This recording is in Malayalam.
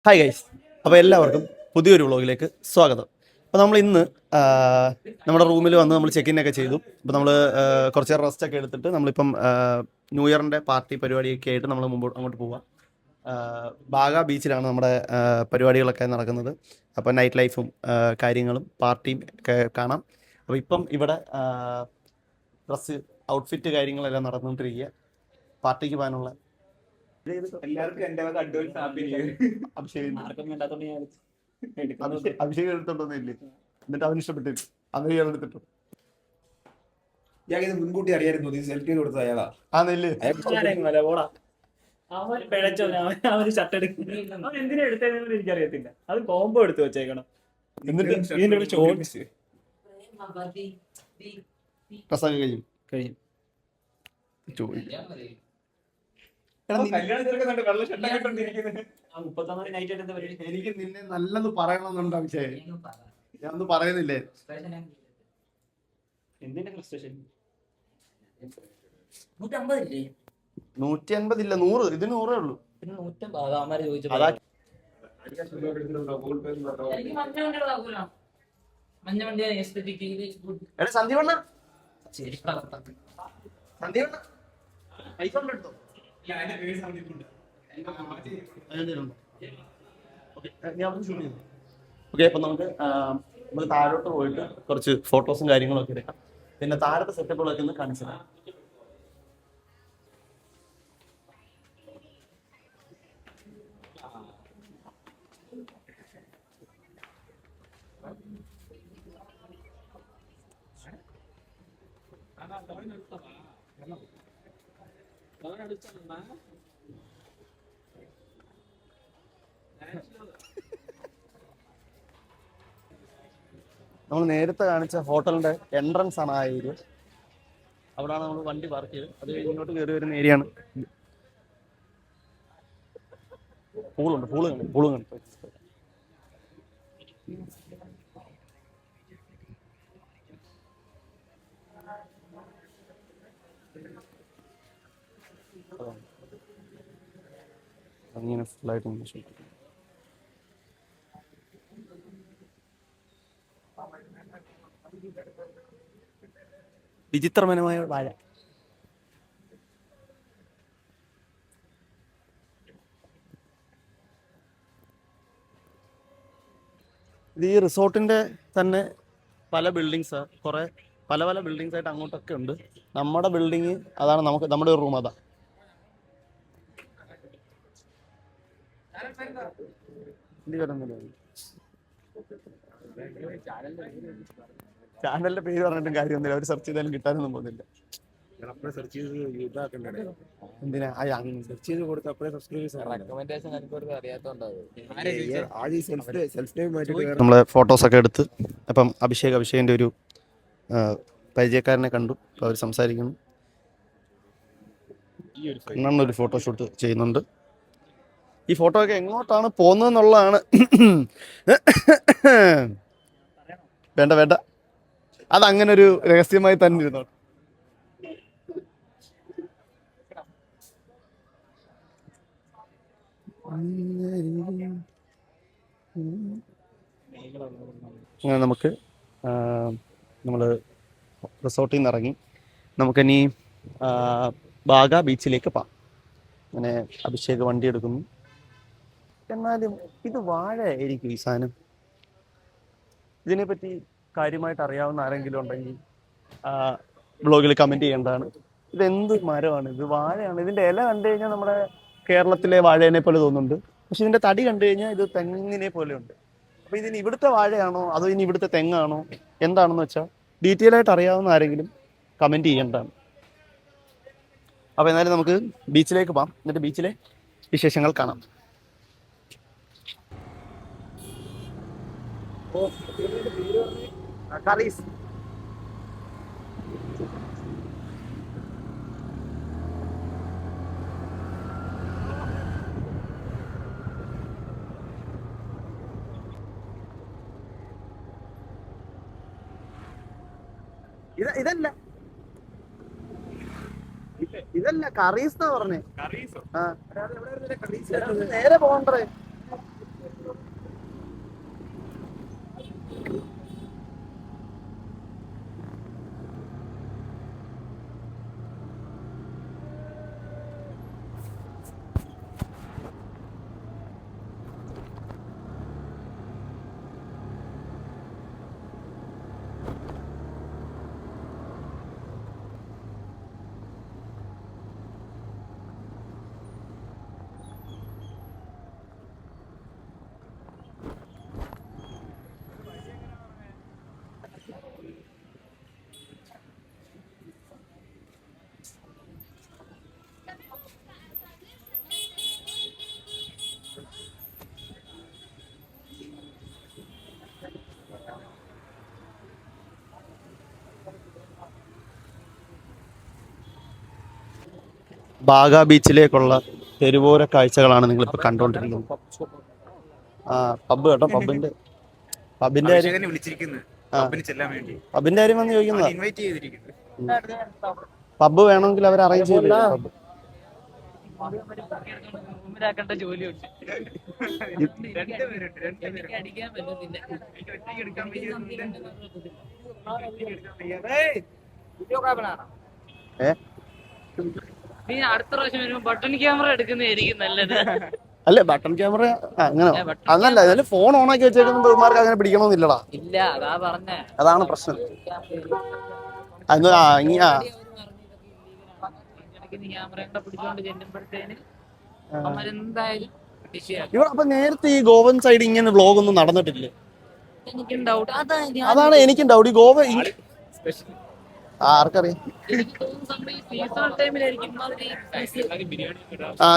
Hi guys. അപ്പോൾ എല്ലാവർക്കും പുതിയൊരു വ്ളോഗിലേക്ക് സ്വാഗതം. അപ്പോൾ നമ്മൾ ഇന്ന് നമ്മുടെ റൂമിൽ വന്ന് നമ്മൾ ചെക്ക് ഇൻ ഒക്കെ ചെയ്തു. അപ്പോൾ നമ്മൾ കുറച്ച് റെസ്റ്റ് ഒക്കെ എടുത്തിട്ട് നമ്മളിപ്പം ന്യൂ ഇയറിൻ്റെ പാർട്ടി പരിപാടിയൊക്കെ ആയിട്ട് നമ്മൾ മുമ്പോട്ട് അങ്ങോട്ട് പോവാം. ബാഗ ബീച്ചിലാണ് നമ്മുടെ പരിപാടികളൊക്കെ നടക്കുന്നത്. അപ്പോൾ നൈറ്റ് ലൈഫും കാര്യങ്ങളും പാർട്ടിയും ഒക്കെ കാണാം. അപ്പോൾ ഇപ്പം ഇവിടെ ഡ്രസ്സ് ഔട്ട്ഫിറ്റ് കാര്യങ്ങളെല്ലാം നടന്നുകൊണ്ടിരിക്കുക. പാർട്ടിക്ക് പോകാനുള്ള എല്ലാവർക്കും എന്റെ വക അഡ്വാൻസ് ഹാപ്പി ന്യൂ ഇയർ. അഭിഷേകം എടുത്തോണ്ടൊന്നും ഇല്ലേ, എന്നിട്ട് അവന് ഇഷ്ടപ്പെട്ടില്ല, അങ്ങനെ ഇയാൾ എടുത്തിട്ടു. ഞാൻ ഇത് മുൻകൂട്ടി അറിയായിരുന്നു. സെൽഫി കൊടുത്തത് അയാളാ. ആ നെല്ല് അവൻ പിഴച്ചവൻ. അവന് ഷർട്ട് എടുക്കുന്നു. അവൻ എന്തിനാ എടുത്തതെന്ന് എനിക്കറിയത്തില്ല. അത് കോംബോ എടുത്ത് വെച്ചേക്കണം. എന്നിട്ട് ഇതിന്റെ ചോദിച്ചു പ്രസംഗം കഴിയും കഴിയും. എനിക്ക് നിന്നെ നല്ലത് പറയണമെന്നുണ്ട് അഭിഷേക്. ഞാൻ ഒന്നും പറയുന്നില്ലേ. എന്തിന്റെ ഫ്രസ്ട്രേഷൻ? 150 ഇല്ല, 100. ഇതിന് 100 ഉള്ളൂ. അതാ സന്ദീപണ്ണ ഐഫോൺ എടുത്തോ. ഓക്കെ, അപ്പൊ നമുക്ക് താഴോട്ട് പോയിട്ട് കുറച്ച് ഫോട്ടോസും കാര്യങ്ങളൊക്കെ എടുക്കാം. പിന്നെ താഴത്തെ സെറ്റപ്പുകളൊക്കെ ഒന്ന് കാണിച്ചു തരാം. നമ്മൾ നേരത്തെ കാണിച്ച ഹോട്ടലിന്റെ എൻട്രൻസ് ആണ് ആ ഏരിയ. അവിടെയാണ് നമ്മൾ വണ്ടി പാർക്ക് ചെയ്ത്. അത് ഇങ്ങോട്ട് കയറി വരുന്ന ഏരിയ ആണ്. പൂളുണ്ട്, പൂളും കണ്ടു. അങ്ങനെ ഫുള്ളായിട്ട് വിചിത്രമനമായ വാഴ. ഇത് ഈ റിസോർട്ടിന്റെ തന്നെ പല ബിൽഡിങ്സ്, കുറെ പല പല ബിൽഡിങ്സ് ആയിട്ട് അങ്ങോട്ടൊക്കെ ഉണ്ട്. നമ്മുടെ ബിൽഡിങ് അതാണ്, നമ്മുടെ ഒരു റൂം അതാ. ചാനലിന്റെ പേര് പറഞ്ഞിട്ടും കാര്യമൊന്നുമില്ല. അവർ സെർച്ച് ചെയ്താലും കിട്ടാനൊന്നും പോകുന്നില്ല. എന്തിനാ സെർച്ച് ചെയ്ത് കൊടുത്ത് അപ്പഴേ നമ്മള് ഫോട്ടോസൊക്കെ എടുത്ത് അപ്പം അഭിഷേകിന്റെ ഒരു പരിചയക്കാരനെ കണ്ടു. അപ്പോൾ അവർ സംസാരിക്കുന്നു. ഒരു ഫോട്ടോഷൂട്ട് ചെയ്യുന്നുണ്ട്. ഈ ഫോട്ടോ ഒക്കെ എങ്ങോട്ടാണ് പോകുന്നതെന്നുള്ളതാണ്. വേണ്ട, അതങ്ങനെ ഒരു രഹസ്യമായി തന്നെ ഇരുന്നോ. അങ്ങനെ നമുക്ക് നമ്മൾ റിസോർട്ടിൽ നിന്ന് ഇറങ്ങി നമുക്കിനി ബാഗ ബീച്ചിലേക്ക് പോകാം. അങ്ങനെ അഭിഷേക് വണ്ടി എടുക്കുന്നു. എന്നാലും ഇത് വാഴയായിരിക്കും ഈ സാധനം. ഇതിനെപ്പറ്റി കാര്യമായിട്ട് അറിയാവുന്ന ആരെങ്കിലും ഉണ്ടെങ്കിൽ ബ്ലോഗിൽ കമൻറ്റ് ചെയ്യേണ്ടതാണ്. ഇതെന്ത് മരമാണ്? ഇത് വാഴയാണ്. ഇതിൻ്റെ ഇല കണ്ടു കഴിഞ്ഞാൽ നമ്മുടെ കേരളത്തിലെ വാഴേനെ പോലെ തോന്നുന്നുണ്ട്. പക്ഷെ ഇതിൻ്റെ തടി കണ്ടു കഴിഞ്ഞാൽ ഇത് തെങ്ങിനെ പോലെ ഉണ്ട്. അപ്പോൾ ഇതിന് ഇവിടുത്തെ വാഴയാണോ അതോ ഇനി ഇവിടുത്തെ തെങ്ങാണോ എന്താണെന്ന് വെച്ചാൽ ഡീറ്റെയിൽ ആയിട്ട് അറിയാവുന്ന ആരെങ്കിലും കമൻറ്റ് ചെയ്യേണ്ടതാണ്. അപ്പോൾ എന്നാലും നമുക്ക് ബീച്ചിലേക്ക് പോകാം. എന്നിട്ട് ബീച്ചിലെ വിശേഷങ്ങൾ കാണാം. കറീസ് ഇതല്ല കറീസ് പറഞ്ഞേ. നേരെ പോകണ്ടേ? ബാഗ ബീച്ചിലേക്കുള്ള തെരുവോര കാഴ്ചകളാണ് നിങ്ങളിപ്പോൾ കണ്ടുകൊണ്ടിരിക്കുന്നത്. ആ പബ്ബ് കേട്ടോ, പബ്ബിന്റെ കാര്യം അഭിഷേകനെ വിളിച്ചിരിക്കുന്നു പബ്ബിന് ചെല്ലാൻ വേണ്ടി. പബ്ബിന്റെ കാര്യം വന്ന് ചോദിക്കുന്നതാ. ഇൻവൈറ്റ് ചെയ്തിരിക്കുന്നു. പബ്ബ് വേണമെങ്കിൽ അവർ അറേഞ്ച് ചെയ്ത് പബ്ബ്. റൂമിലാക്കേണ്ട ജോലിയുണ്ട്. രണ്ടുപേരുണ്ട്. എനിക്ക് അടിക്കാൻ പറ്റുന്നില്ല. എനിക്ക് ഒറ്റയ്ക്ക് എടുക്കാൻ വയ്യ. ഏ നീ അടുത്ത പ്രാവശ്യം വരുമ്പോ ബട്ടൺ ക്യാമറ എടുക്കുന്നതായിരിക്കും നല്ലത്. അല്ലേ ബട്ടൺ ക്യാമറ അങ്ങനെ button അതല്ല, എന്നാലും ഫോൺ ഓൺ ആക്കി വെച്ചേക്കുന്ന ബഹുമാർക്ക് അങ്ങനെ പിടിക്കണമെന്നില്ലടാ. ഇല്ല, അതാ പറഞ്ഞേ. അതാണ് പ്രശ്നം. അത് ക്യാമറ പിടിച്ചോണ്ട് ചെല്ലുമ്പോഴത്തേന് അവരെന്തായാലും വിഷയമാക്കും. ഇവിടെ അപ്പൊ നേരത്തെ ഈ ഗോവൻ സൈഡ് ഇങ്ങനെ വ്ലോഗ് ഒന്നും നടന്നിട്ടില്ലേ? എനിക്കും ഡൗട്ട് അതാണ് എനിക്കും ഡൗട്ട്. ഈ ഗോവ ആർക്കറിയാം. എനിക്ക് തോന്നുന്നു സംഭവം ഈ സീസണൽ ടൈമിലായിരിക്കും ഇമ്മാതിരി ആ